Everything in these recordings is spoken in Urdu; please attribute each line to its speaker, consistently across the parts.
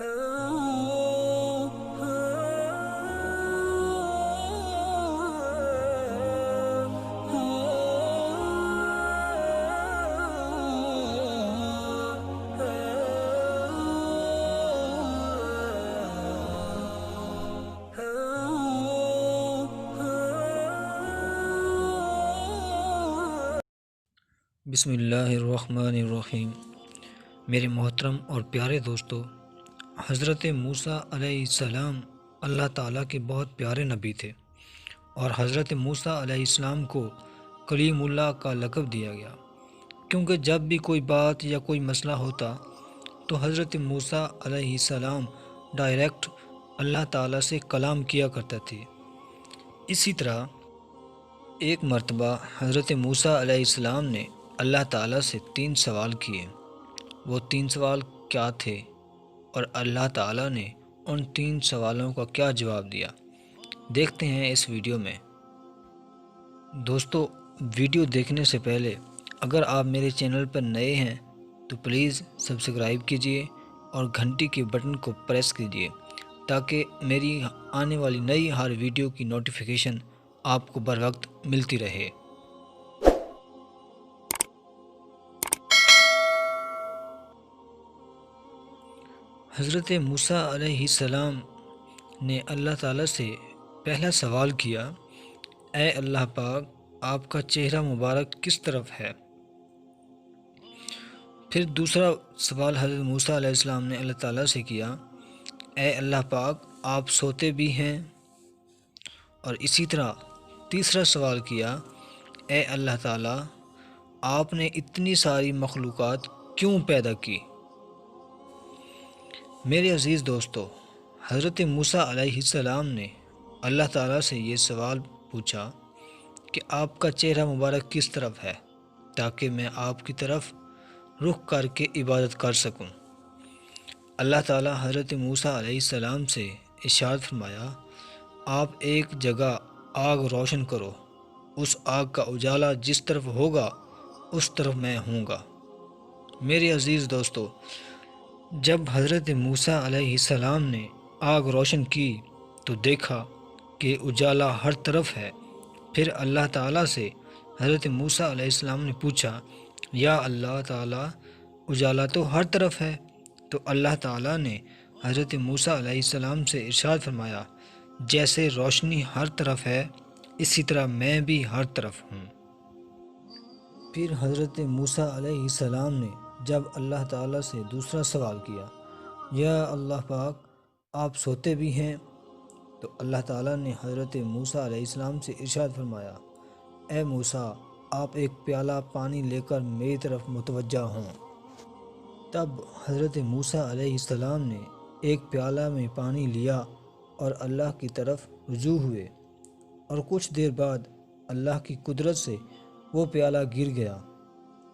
Speaker 1: بسم اللہ الرحمن الرحیم۔ میرے محترم اور پیارے دوستو، حضرت موسیٰ علیہ السلام اللہ تعالیٰ کے بہت پیارے نبی تھے، اور حضرت موسیٰ علیہ السلام کو کلیم اللہ کا لقب دیا گیا، کیونکہ جب بھی کوئی بات یا کوئی مسئلہ ہوتا تو حضرت موسیٰ علیہ السلام ڈائریکٹ اللہ تعالیٰ سے کلام کیا کرتے تھے۔ اسی طرح ایک مرتبہ حضرت موسیٰ علیہ السلام نے اللہ تعالیٰ سے 3 سوال کیے۔ وہ 3 سوال کیا تھے اور اللہ تعالیٰ نے ان 3 سوالوں کا کیا جواب دیا، دیکھتے ہیں اس ویڈیو میں۔ دوستو، ویڈیو دیکھنے سے پہلے اگر آپ میرے چینل پر نئے ہیں تو پلیز سبسکرائب کیجئے اور گھنٹی کے بٹن کو پریس کیجئے تاکہ میری آنے والی نئی ہر ویڈیو کی نوٹیفیکیشن آپ کو بر وقت ملتی رہے۔ حضرت موسیٰ علیہ السلام نے اللہ تعالیٰ سے پہلا سوال کیا، اے اللہ پاک، آپ کا چہرہ مبارک کس طرف ہے؟ پھر دوسرا سوال حضرت موسیٰ علیہ السلام نے اللہ تعالیٰ سے کیا، اے اللہ پاک، آپ سوتے بھی ہیں؟ اور اسی طرح تیسرا سوال کیا، اے اللہ تعالیٰ، آپ نے اتنی ساری مخلوقات کیوں پیدا کی؟ میرے عزیز دوستو، حضرت موسیٰ علیہ السلام نے اللہ تعالیٰ سے یہ سوال پوچھا کہ آپ کا چہرہ مبارک کس طرف ہے، تاکہ میں آپ کی طرف رخ کر کے عبادت کر سکوں۔ اللہ تعالیٰ حضرت موسیٰ علیہ السلام سے ارشاد فرمایا، آپ ایک جگہ آگ روشن کرو، اس آگ کا اجالا جس طرف ہوگا اس طرف میں ہوں گا۔ میرے عزیز دوستو، جب حضرت موسیٰ علیہ السلام نے آگ روشن کی تو دیکھا کہ اجالا ہر طرف ہے۔ پھر اللہ تعالیٰ سے حضرت موسیٰ علیہ السلام نے پوچھا، یا اللہ تعالیٰ، اجالا تو ہر طرف ہے۔ تو اللہ تعالیٰ نے حضرت موسیٰ علیہ السلام سے ارشاد فرمایا، جیسے روشنی ہر طرف ہے اسی طرح میں بھی ہر طرف ہوں۔ پھر حضرت موسیٰ علیہ السلام نے جب اللہ تعالیٰ سے دوسرا سوال کیا، یا اللہ پاک، آپ سوتے بھی ہیں؟ تو اللہ تعالیٰ نے حضرت موسیٰ علیہ السلام سے ارشاد فرمایا، اے موسیٰ، آپ ایک پیالہ پانی لے کر میری طرف متوجہ ہوں۔ تب حضرت موسیٰ علیہ السلام نے ایک پیالہ میں پانی لیا اور اللہ کی طرف رجوع ہوئے، اور کچھ دیر بعد اللہ کی قدرت سے وہ پیالہ گر گیا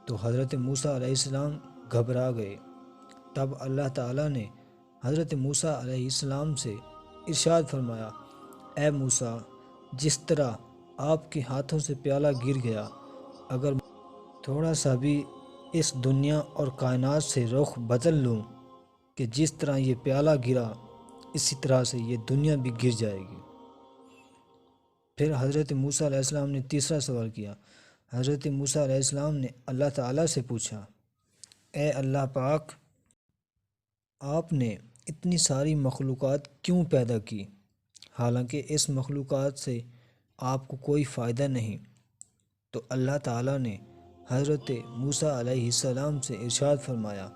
Speaker 1: تو حضرت موسیٰ علیہ السلام گھبرا گئے۔ تب اللہ تعالیٰ نے حضرت موسیٰ علیہ السلام سے ارشاد فرمایا، اے موسیٰ، جس طرح آپ کے ہاتھوں سے پیالہ گر گیا، اگر تھوڑا سا بھی اس دنیا اور کائنات سے رخ بدل لوں کہ جس طرح یہ پیالہ گرا اسی طرح سے یہ دنیا بھی گر جائے گی۔ پھر حضرت موسیٰ علیہ السلام نے تیسرا سوال کیا۔ حضرت موسیٰ علیہ السلام نے اللہ تعالیٰ سے پوچھا، اے اللہ پاک، آپ نے اتنی ساری مخلوقات کیوں پیدا کی، حالانکہ اس مخلوقات سے آپ کو کوئی فائدہ نہیں؟ تو اللہ تعالیٰ نے حضرت موسیٰ علیہ السلام سے ارشاد فرمایا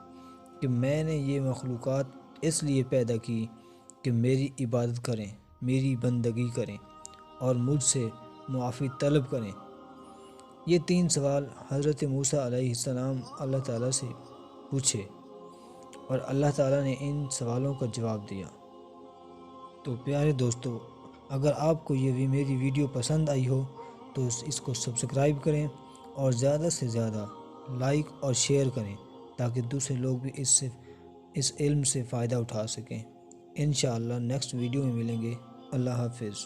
Speaker 1: کہ میں نے یہ مخلوقات اس لیے پیدا کی کہ میری عبادت کریں، میری بندگی کریں اور مجھ سے معافی طلب کریں۔ یہ 3 سوال حضرت موسیٰ علیہ السلام اللہ تعالیٰ سے پوچھے اور اللہ تعالیٰ نے ان سوالوں کا جواب دیا۔ تو پیارے دوستو، اگر آپ کو یہ میری ویڈیو پسند آئی ہو تو اس کو سبسکرائب کریں اور زیادہ سے زیادہ لائک اور شیئر کریں تاکہ دوسرے لوگ بھی اس علم سے فائدہ اٹھا سکیں۔ انشاءاللہ نیکسٹ ویڈیو میں ملیں گے۔ اللہ حافظ۔